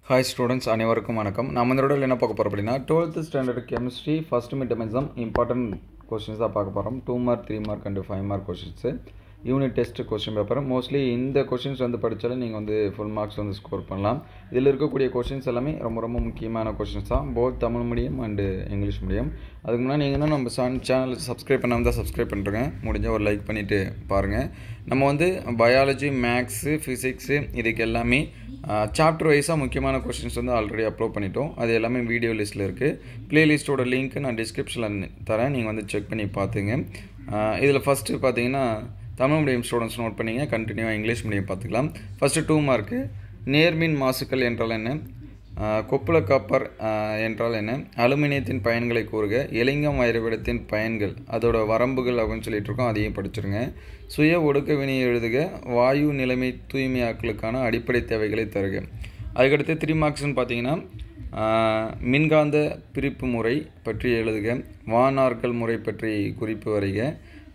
Hi students, அனைவருக்கும் வணக்கம். நம்ம இந்த வீடியோல என்ன பார்க்க போறோம் அப்படினா 12th standard chemistry first midterm exam important questions தான் பார்க்க போறோம். 2 mark, 3 mark and 5 mark questions. Unit test question paper mostly இந்த क्वेश्चंस வந்து படிச்சாலே நீங்க வந்து full marks வந்து ஸ்கோர் பண்ணலாம். இதில இருக்கக்கூடிய क्वेश्चंस எல்லாமே ரொம்ப முக்கியமான क्वेश्चंस தான். both Tamil medium and English medium. அதுக்கு முன்னாடி நீங்க இன்னும் நம்ம சேனலை சப்ஸ்கிரைப் பண்ணாம தான் சப்ஸ்கிரைப் பண்ணிருங்க. முடிஞ்ச ஒரு லைக் பண்ணிட்டு பாருங்க. நம்ம வந்து பயாலஜி, மேத்ஸ், பிசிக்ஸ் இதுக்கு எல்லாமே சாப்டர் வைஸா முக்கியமான क्वेश्चंस வந்து ஆல்ரெடி அப்லோட் பண்ணிட்டோம். அது எல்லாமே வீடியோ லிஸ்ட்ல இருக்கு. பிளேலிஸ்டோட லிங்க் நான் டிஸ்கிரிப்ஷன்ல தரேன். நீங்க வந்து செக் பண்ணி பாத்துங்க. இதில ஃபர்ஸ்ட் பாத்தீங்கன்னா தமிழ் மீடியம் ஸ்டூடண்ட்ஸ் நோட் பண்ணீங்க. கண்டினியூவா இங்கிலீஷ் மீடியம் பார்த்துக்கலாம். ஃபர்ஸ்ட் 2 மார்க் நேர்மின் மாசுக்கள் என்றால் என்ன, கொப்புள காப்பர் என்றால் என்ன, அலுமினியத்தின் பயன்களை கூறுக, எலிங்கம் வைரவிடத்தின் பயன்கள் அதோட வரம்புகள் அப்படின்னு சொல்லிட்டு இருக்கோம். அதையும் படிச்சிருங்க. சுய ஒடுக்க வினையை எழுதுக, வாயு நிலைமை தூய்மையாக்கலுக்கான அடிப்படை தேவைகளை தருக. அதுக்கடுத்து 3 மார்க்ஸ்னு பார்த்தீங்கன்னா மின்காந்த பிரிப்பு முறை பற்றி எழுதுக, வானார்கள் முறை பற்றி குறிப்பு வரைக,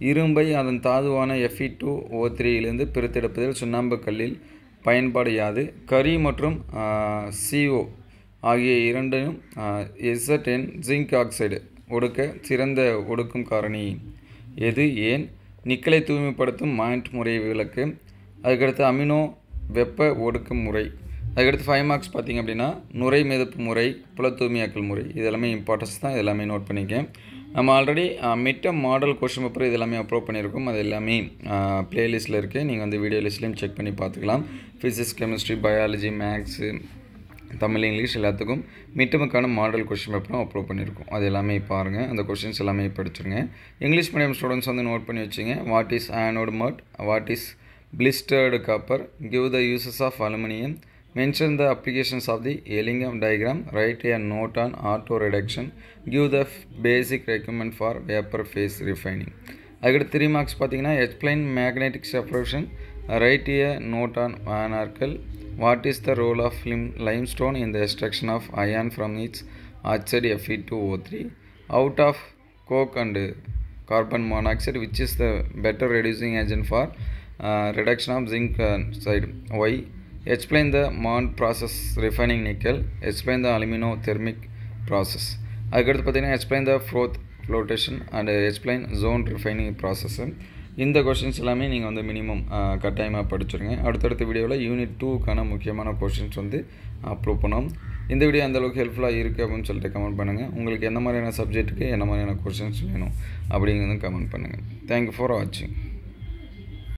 இரும்பை அதன் தாதுவான Fe2O3 இலிருந்து பிரித்தெடுப்பதில் சுண்ணாம்பு கல்லில் பயன்பாடு யாது, கரி மற்றும் CO ஆகிய இரண்டும் Zn ஜிங்க் ஆக்சைடு ஒடுக்க சிறந்த ஒடுக்கும் காரணி எது, ஏன், நிக்கலை தூய்மைப்படுத்தும் மாண்ட் முறை விளக்கு, அதுக்கடுத்து அமினோ வெப்ப ஒடுக்கும் முறை. அதுக்கடுத்து 5 மார்க்ஸ் பார்த்தீங்க அப்படின்னா நுரை மிதப்பு முறை, புல தூய்மையாக்கல் முறை. இது எல்லாமே இம்பார்ட்டன்ஸ் தான். இதெல்லாமே நோட் பண்ணிக்க. நம்ம already midterm model question paper இது எல்லாமே அப்லோட் பண்ணியிருக்கோம். அது எல்லாமே பிளேலிஸ்ட்டில் இருக்குது. நீங்கள் வந்து வீடியோ லிஸ்ட்லையும் செக் பண்ணி பார்த்துக்கலாம். Physics, chemistry, biology, maths, Tamil, English எல்லாத்துக்கும் மிட்டமுக்கான மாடல் கொஸ்டின் பேப்பரும் அப்லோட் பண்ணியிருக்கோம். அது எல்லாமே பாருங்கள். அந்த கொஸ்டின்ஸ் எல்லாமே படிச்சுருங்க. இங்கிலீஷ் மீடியம் ஸ்டூடெண்ட்ஸ் வந்து நோட் பண்ணி வச்சுங்க. What is anode mud, what is blistered copper, give the uses of aluminium, mention the applications of the Ellingham diagram, write a note on auto reduction, give the basic requirement for vapor phase refining. அதுக்கடுத்து 3 marks பார்த்தீங்கன்னா explain magnetic separation, write a note on Van Arkel, what is the role of limestone in the extraction of iron from its oxide Fe2O3, out of coke and carbon monoxide which is the better reducing agent for reduction of zinc oxide, why, explain the Mond process refining nickel, explain the aluminothermic process. அதுக்கடுத்து பார்த்தீங்கன்னா explain the flotation and explain zone refining process. இந்த questions எல்லாமே நீங்கள் வந்து minimum கட்டாயமாக படிச்சுருங்க. அடுத்தடுத்த வீடியோவில் unit 2க்கான முக்கியமான கொஸ்டின்ஸ் வந்து அப்லோட் பண்ணோம். இந்த வீடியோ அந்தளவுக்கு ஹெல்ப்ஃபுல்லாக இருக்குது அப்படின்னு சொல்லிட்டு கமெண்ட் பண்ணுங்கள். உங்களுக்கு என்ன மாதிரியான சப்ஜெக்ட்டுக்கு என்ன மாதிரியான கொஸ்டின்ஸ் வேணும் அப்படிங்கிறது கமெண்ட் பண்ணுங்கள். தேங்க்யூ ஃபார் வாட்சிங்.